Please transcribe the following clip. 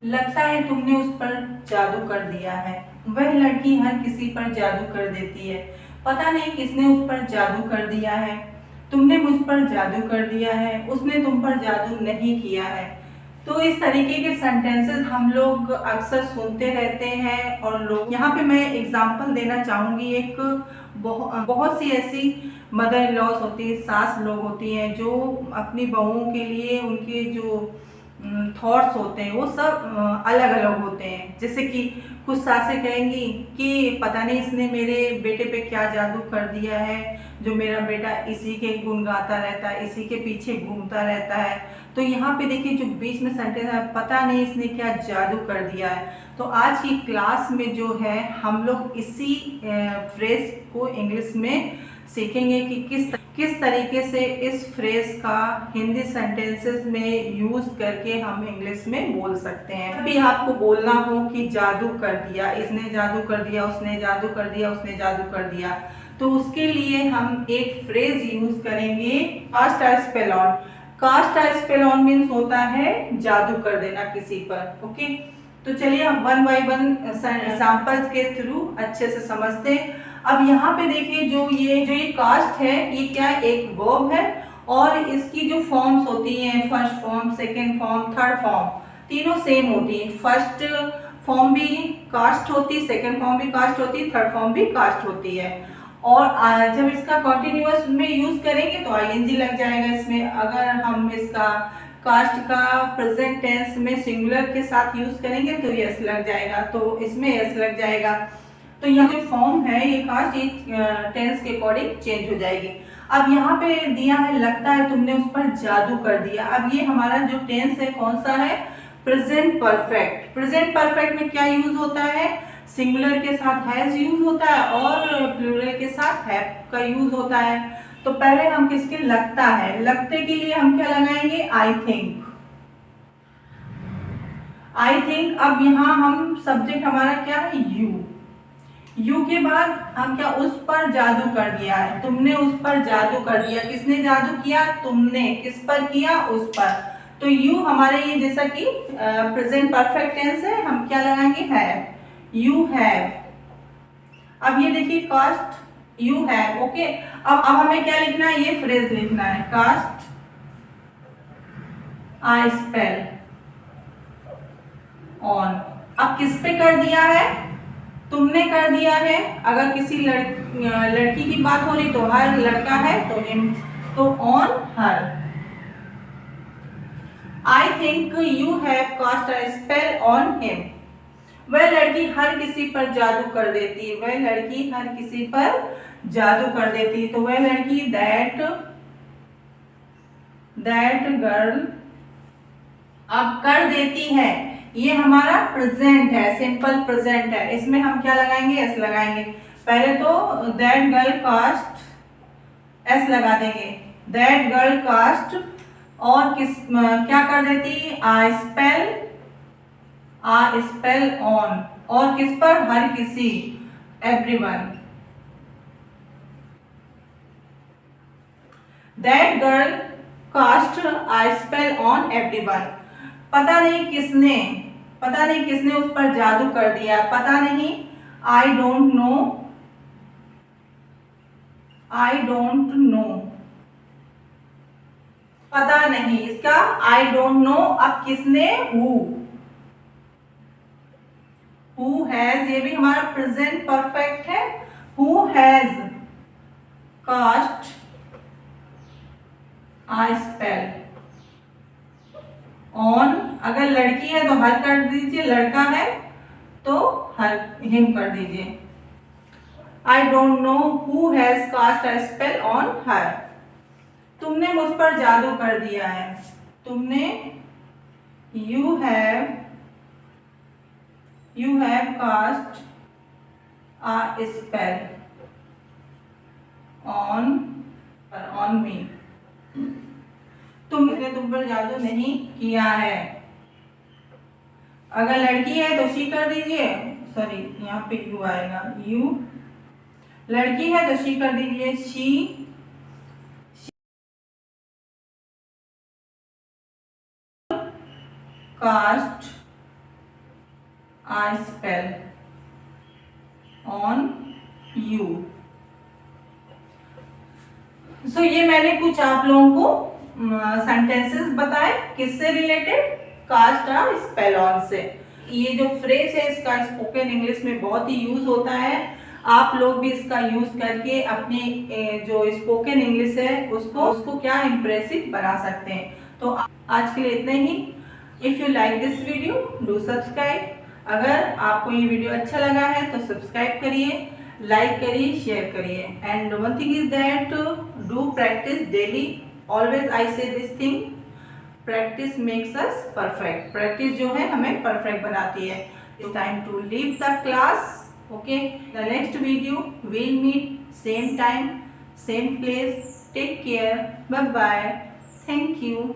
लगता है तुमने उस पर जादू कर दिया है। वह लड़की हर किसी पर जादू कर देती है। पता नहीं किसने उस पर जादू कर दिया है। तुमने मुझ पर जादू कर दिया है, उसने तुम पर जादू नहीं किया है। तो इस तरीके के सेंटेंसेस हम लोग अक्सर सुनते रहते हैं। और लोग यहाँ पे मैं एग्जांपल देना चाहूंगी। एक बहुत सी ऐसी मदर इन लॉज होती है, सास लोग होती हैं, जो अपनी बहुओं के लिए उनके जो थॉट्स होते हैं वो सब अलग अलग होते हैं। जैसे कि कुछ सासें कहेंगी कि पता नहीं इसने मेरे बेटे पे क्या जादू कर दिया है, जो मेरा बेटा इसी के गुण गाता रहता है, इसी के पीछे घूमता रहता है। तो यहाँ पे देखिए जो बीच में सेंटेंस है, पता नहीं इसने क्या जादू कर दिया है। तो आज की क्लास में जो है हम लोग इसी फ्रेज को इंग्लिश में सीखेंगे कि किस तरीके से इस फ्रेज का हिंदी सेंटेंसेस में यूज करके हम इंग्लिश में बोल सकते हैं। अभी आपको बोलना हो कि जादू कर दिया, इसने जादू कर दिया, उसने जादू कर दिया, उसने जादू कर दिया, तो उसके लिए हम एक फ्रेज यूज करेंगे, cast a spell on. Cast a spell on means होता है जादू कर देना किसी पर। ओके, तो चलिए हम वन बाय वन एग्जांपल्स के थ्रू अच्छे से समझते हैं। अब यहाँ पे देखिए जो ये कास्ट है, ये क्या है, एक वर्ब है। और इसकी जो फॉर्म्स होती हैं, first form, second form, third form, तीनों सेम होती हैं। फर्स्ट फॉर्म भी कास्ट होती है, सेकंड फॉर्म भी कास्ट होती है, थर्ड फॉर्म भी कास्ट होती है। और जब इसका कॉन्टिन्यूअस में यूज करेंगे तो आईएनजी लग जाएगा इसमें। अगर हम इसका कास्ट का प्रेजेंट टेंस में सिंगुलर के साथ यूज करेंगे तो यस लग जाएगा, तो इसमें यस लग जाएगा। तो यह जो फॉर्म है ये कास्ट टेंस के अकॉर्डिंग चेंज हो जाएगी। अब यहाँ पे दिया है लगता है तुमने उस पर जादू कर दिया। अब ये हमारा जो टेंस है कौन सा है, प्रेजेंट परफेक्ट। प्रेजेंट परफेक्ट में क्या यूज होता है, सिंगुलर के साथ हैज यूज होता है और प्लूरल के साथ हैव का यूज होता है। तो पहले हम किसके लगता है, लगते के लिए हम क्या लगाएंगे, आई थिंक। I think. अब यहाँ हम सब्जेक्ट हमारा क्या है, यू के बाद हम क्या, उस पर जादू कर दिया है, तुमने उस पर जादू कर दिया। किसने जादू किया, तुमने। किस पर किया, उस पर। तो यू हमारे ये जैसा कि प्रेजेंट परफेक्ट टेंस है, हम क्या लगाएंगे, हैव, यू हैव। अब ये देखिए कास्ट, यू हैव। ओके, अब हमें क्या लिखना है, ये फ्रेज लिखना है, कास्ट आई स्पेल ऑन। अब किस पे कर दिया है, तुमने कर दिया है। अगर किसी लड़की की बात हो रही तो हर, लड़का है तो हिम, तो on her. I think you have cast a spell on him. वह लड़की हर किसी पर जादू कर देती है, वह लड़की हर किसी पर जादू कर देती है। तो वह लड़की, दैट गर्ल। अब कर देती है, ये हमारा प्रेजेंट है, सिंपल प्रेजेंट है, इसमें हम क्या लगाएंगे, एस लगाएंगे। पहले तो दैट गर्ल कास्ट, एस लगा देंगे, दैट गर्ल कास्ट। और क्या कर देती, आ स्पेल ऑन। और किस पर, हर किसी, everyone. That girl cast a spell on everyone. पता नहीं किसने उस पर जादू कर दिया, पता नहीं, आई डोंट नो, पता नहीं, इसका आई डोंट नो। अब किसने, हु हैज, ये भी हमारा प्रेजेंट परफेक्ट है, who has cast a spell on. अगर लड़की है तो हर कर दीजिए, लड़का है तो हर, हिम कर दीजिए। I don't know who has cast a spell on her. तुमने मुझ पर जादू कर दिया है, तुमने, you have cast a spell on me. तुमने तुम पर जादू नहीं किया है। अगर लड़की है तो शी कर दीजिए, सॉरी यहाँ पे यू आएगा, यू। लड़की है तो शी कर दीजिए, she cast I spell on you। So ये मैंने कुछ आप लोगों को सेंटेंसेस बताए किससे related, cast a spell on से। ये जो फ्रेज है इसका स्पोकन इंग्लिश में बहुत ही यूज होता है। आप लोग भी इसका यूज करके अपनी जो स्पोकन इंग्लिश है उसको क्या इम्प्रेसिव बना सकते हैं। तो आज के लिए इतना ही। If you like this video do subscribe. अगर आपको ये वीडियो अच्छा लगा है तो सब्सक्राइब करिए, लाइक करिए, शेयर करिए। And one thing is that do practice daily. Always I say this thing, practice makes us perfect. Practice जो है हमें परफेक्ट बनाती है। It's time to leave the class. Okay, the next video will meet same time same place. Take care, bye bye, thank you.